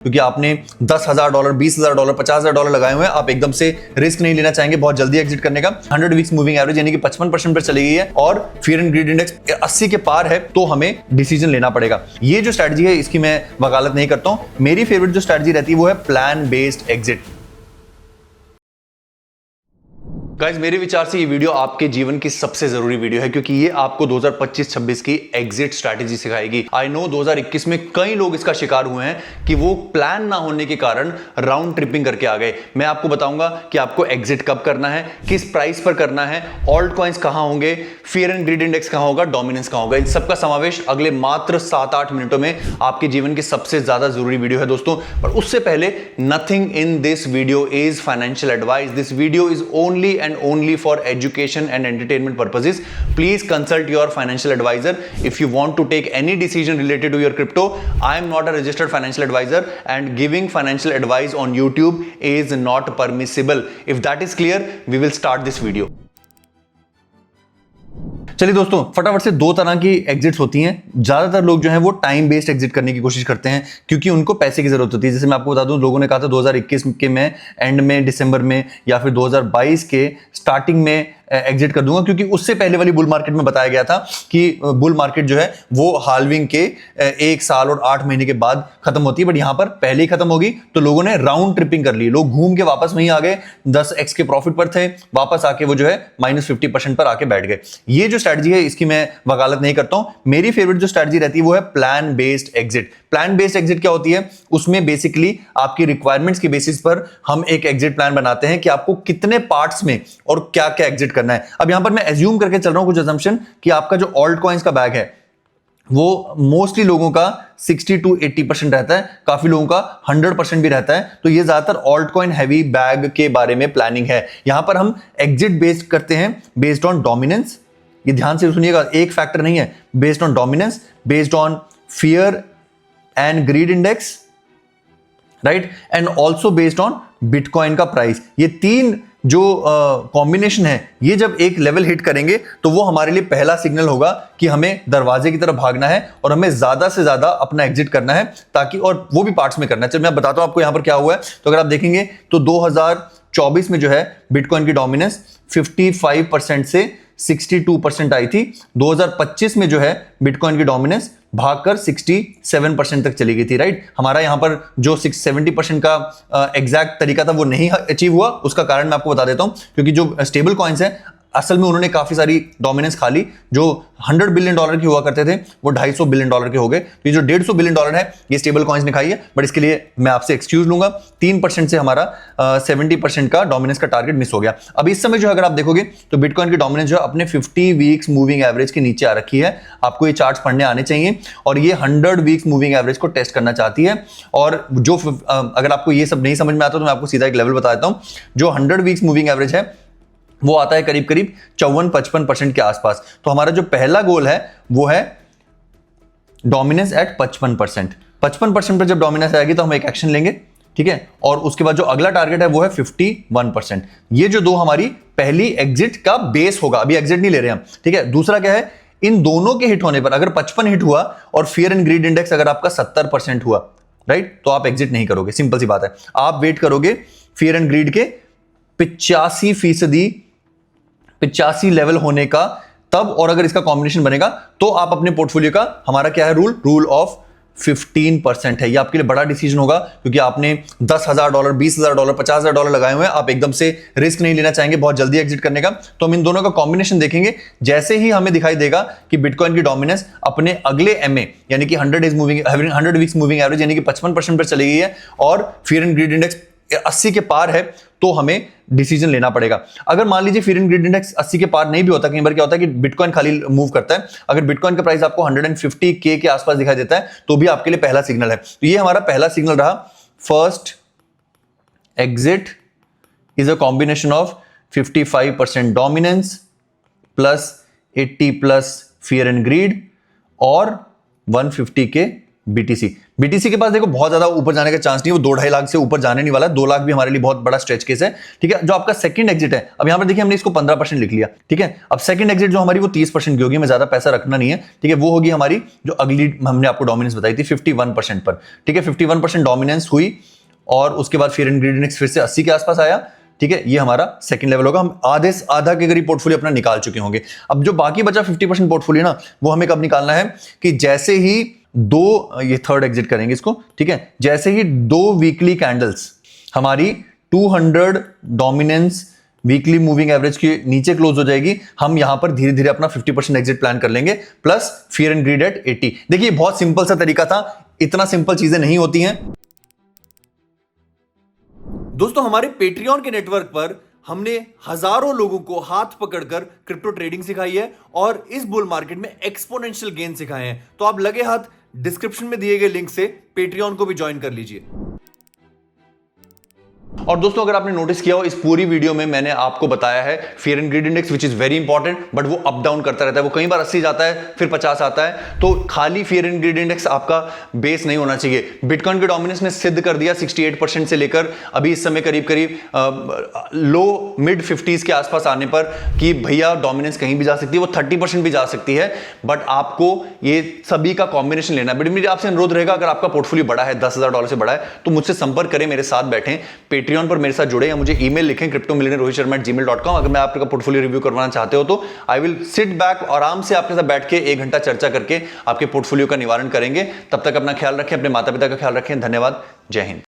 क्योंकि आपने $10,000, $20,000, $50,000 लगाए हुए हैं, आप एकदम से रिस्क नहीं लेना चाहेंगे बहुत जल्दी एग्जिट करने का। 100 वीक्स मूविंग एवरेज यानी कि 55% पर चली गई है और फियर एंड ग्रीड इंडेक्स 80 के पार है, तो हमें डिसीजन लेना पड़ेगा। ये जो स्ट्रैटेजी है इसकी मैं वकालत नहीं करता हूं। मेरी फेवरेट जो स्ट्रैटेजी रहती है वो है प्लान बेस्ड एग्जिट। गाइस, मेरे विचार से ये वीडियो आपके जीवन की सबसे जरूरी वीडियो है, क्योंकि ये आपको 2025-26 की एग्जिट स्ट्रैटेजी सिखाएगी। आई नो 2021 में कई लोग इसका शिकार हुए हैं कि वो प्लान ना होने के कारण राउंड ट्रिपिंग करके आ गए। मैं आपको बताऊंगा कि आपको एग्जिट कब करना है, किस प्राइस पर करना है, ऑल्ट कॉइन्स कहां होंगे, फियर एंड ग्रीड इंडेक्स कहां होगा, डोमिनेंस कहां होगा। इन सबका समावेश अगले मात्र 7-8 मिनटों में आपके जीवन की सबसे ज्यादा जरूरी वीडियो है दोस्तों। पर उससे पहले, nothing in this video is financial advice. This video is only and only for education and entertainment purposes. Please consult your financial advisor if you want to take any decision related to your crypto. I am not a registered financial advisor and giving financial advice on YouTube is not permissible. If that is clear, we will start this video. चलिए दोस्तों, फटाफट से दो तरह की exits होती हैं। ज्यादातर लोग जो हैं वो टाइम बेस्ड एग्जिट करने की कोशिश करते हैं, क्योंकि उनको पैसे की जरूरत होती है। जैसे मैं आपको बता दूं, लोगों ने कहा था 2021 के में एंड में, दिसंबर में, या फिर 2022 के स्टार्टिंग में एग्जिट कर दूंगा, क्योंकि उससे पहले वाली बुल मार्केट में बताया गया था कि बुल मार्केट जो है वो हाल्विंग के 1 साल और 8 महीने के बाद खत्म होती है। बट यहां पर पहले ही खत्म होगी, तो लोगों ने राउंड ट्रिपिंग कर ली। लोग घूम के वापस वहीं आ गए, 10x के प्रॉफिट पर थे, वापस आके वो जो है -50% पर आके बैठ गए। ये जो स्ट्रैटेजी है इसकी मैं वकालत नहीं करता हूं। मेरी फेवरेट जो स्ट्रैटेजी रहती है वो है plan based exit. Plan based exit क्या होती है? उसमें बेसिकली आपकी रिक्वायरमेंट्स के बेसिस पर हम एक एग्जिट प्लान बनाते हैं कि आपको कितने पार्ट्स में और क्या क्या एग्जिट करना है। अब यहां पर मैं एज्यूम करके चल रहा हूं कुछ असम्पशन कि आपका जो ऑल्ट कॉइन्स का बैग है वो मोस्टली लोगों का 60 to 80% रहता है, काफी लोगों का 100% भी रहता है। तो ये ज्यादातर ऑल्ट कॉइन हैवी बैग के बारे में प्लानिंग है। यहां पर हम एग्जिट बेस्ड करते हैं बेस्ड ऑन डोमिनेंस। ये ध्यान से सुनिएगा, एक फैक्टर नहीं है, based on dominance, based on fear and grid index, right, and also based on bitcoin का प्राइस। ये तीन जो कॉम्बिनेशन है, ये जब एक लेवल हिट करेंगे तो वो हमारे लिए पहला सिग्नल होगा कि हमें दरवाजे की तरफ भागना है और हमें ज्यादा से ज्यादा अपना एग्जिट करना है, ताकि, और वो भी पार्ट्स में करना है। चलिए मैं बताता हूं आपको यहां पर क्या हुआ है। तो अगर आप देखेंगे तो 2024 में जो है बिटकॉइन की डोमिनेंस 55% से 62% आई थी। 2025 में जो है बिटकॉइन की डोमिनेंस भागकर 67% तक चली गई थी, राइट। हमारा यहां पर जो 70% का एग्जैक्ट तरीका था वो नहीं अचीव हुआ। उसका कारण मैं आपको बता देता हूं, क्योंकि जो स्टेबल कॉइन्स हैं असल में उन्होंने काफी सारी डोमिनेंस खा ली। जो $100 बिलियन की हुआ करते थे वो $250 बिलियन के हो गए। तो ये जो $150 बिलियन है ये स्टेबल कॉइन्स ने खाई है। बट इसके लिए मैं आपसे एक्सक्यूज लूंगा, 3% से हमारा 70% का डोमिनेंस का टारगेट मिस हो गया। अब इस समय जो अगर आप देखोगे तो बिटकॉइन की डोमिनेंस जो अपने 50 वीक्स मूविंग एवरेज के नीचे आ रखी है। आपको ये चार्ट्स पढ़ने आने चाहिए, और ये 100 वीक्स मूविंग एवरेज को टेस्ट करना चाहती है। और जो अगर आपको ये सब नहीं समझ में आता तो मैं आपको सीधा एक लेवल बता देता हूं। जो 100 वीक्स मूविंग एवरेज है वो आता है करीब 54-55% के आसपास। तो हमारा जो पहला गोल है वो है डोमिनेंस एट 55%। 55% पर जब डोमिनेंस आएगी तो हम एक एक्शन लेंगे, ठीक है। और उसके बाद जो अगला टारगेट है वो है 51%। ये जो दो हमारी पहली एग्जिट का बेस होगा। अभी एग्जिट नहीं ले रहे हम, ठीक है। दूसरा क्या है, इन दोनों के हिट होने पर, अगर 55 हिट हुआ और फियर एंड ग्रीड इंडेक्स अगर आपका 70% हुआ, राइट, तो आप एग्जिट नहीं करोगे। सिंपल सी बात है, आप वेट करोगे फियर एंड ग्रीड के 85 लेवल होने का तब, और अगर इसका कॉम्बिनेशन बनेगा तो आप अपने पोर्टफोलियो का, हमारा क्या है रूल ऑफ 15% है। ये आपके लिए बड़ा डिसीजन होगा, क्योंकि आपने $10,000, $20,000, $50,000 लगाए हुए हैं। आप एकदम से रिस्क नहीं लेना चाहेंगे बहुत जल्दी एग्जिट करने का। तो हम इन दोनों का कॉम्बिनेशन देखेंगे। जैसे ही हमें दिखाई देगा कि बिटकॉइन की डोमिनेंस अपने अगले एमए यानी कि 100 वीक्स मूविंग एवरेज यानी कि 55% पर चली गई है और फियर एंड ग्रीड इंडेक्स 80 के पार है, तो हमें डिसीजन लेना पड़ेगा। अगर मान लीजिए फियर एंड ग्रीड इंडेक्स 80 के पार नहीं भी होता, कई बार क्या होता है कि बिटकॉइन खाली मूव करता है। अगर बिटकॉइन का प्राइस आपको 150K के आसपास दिखाई देता है तो भी आपके लिए पहला सिग्नल है। तो ये हमारा पहला सिग्नल रहा। First exit is a combination of 55% dominance plus 80+ fear and grid और 150K BTC। बीटीसी के पास देखो बहुत ज्यादा ऊपर जाने का चांस नहीं है, वो 2-2.5 लाख से ऊपर जाने नहीं वाला, 2 लाख भी हमारे लिए बहुत बड़ा स्ट्रेच केस है। ठीक है, जो आपका सेकंड एग्जिट है, अब यहां पर देखिए हमने इसको 15% लिख लिया। ठीक है, अब सेकंड एग्जिट जो हमारी वो 30% की होगी, हमें ज्यादा पैसा रखना नहीं है। ठीक है, वो होगी हमारी जो अगली हमने आपको डोमिनेंस बताई थी 51% पर। ठीक है, 51% डोमिनेंस हुई और उसके बाद फियर एंड ग्रीडी इंडेक्स फिर से 80 के आसपास आया। ठीक है, ये हमारा सेकंड लेवल होगा, हम आधा के करीब पोर्टफोलियो अपना निकाल चुके होंगे। अब जो बाकी बचा 50% पोर्टफोलियो ना, वो हमें कब निकालना है कि जैसे ही ये थर्ड एग्जिट करेंगे इसको। ठीक है, जैसे ही 2 वीकली कैंडल्स हमारी 200 डोमिनेंस वीकली मूविंग एवरेज के नीचे क्लोज हो जाएगी, हम यहां पर धीरे धीरे अपना 50% एग्जिट प्लान कर लेंगे plus fear and greed at 80। देखिए बहुत सिंपल सा तरीका था, इतना सिंपल चीजें नहीं होती हैं दोस्तों। हमारे पेट्रियन के नेटवर्क पर हमने हजारों लोगों को हाथ पकड़कर क्रिप्टो ट्रेडिंग सिखाई है और इस बुल मार्केट में एक्सपोनेंशियल गेन सिखाए हैं। तो आप लगे हाथ डिस्क्रिप्शन में दिए गए लिंक से पेट्रियन को भी ज्वाइन कर लीजिए। और दोस्तों अगर आपने नोटिस किया हो, इस पूरी वीडियो में मैंने आपको बताया है fear and grid index which is very important, but वो अप डाउन करता रहता है, वो कई बार 80 जाता है फिर 50 आता है। तो खाली फियर एंड ग्रीड इंडेक्स आपका बेस नहीं होना चाहिए। बिटकॉइन के डोमिनेंस ने सिद्ध कर दिया 68% से लेकर अभी इस समय करीब करीब लो मिड 50s के आसपास आने पर कि भैया डोमिनेंस कहीं भी जा सकती है, वो 30% भी जा सकती है। बट आपको ये सभी का कॉम्बिनेशन लेना है। बट मेरी आपसे अनुरोध रहेगा, अगर आपका पोर्टफोलियो बड़ा है, $10,000 से बड़ा है, तो मुझसे संपर्क करें, मेरे साथ बैठें, पेट्रियन पर मेरे साथ जुड़े या मुझे ईमेल लिखें cryptomillionaire@gmail.com। अगर मैं आपका पोर्टफोलियो रिव्यू करवाना चाहते हो तो आई विल सिट बैक, आराम से आपके साथ बैठ के 1 घंटा चर्चा करके आपके पोर्टफोलियो का निवारण करेंगे। तब तक अपना ख्याल रखें, अपने माता पिता का ख्याल रखें। धन्यवाद, जय हिंद।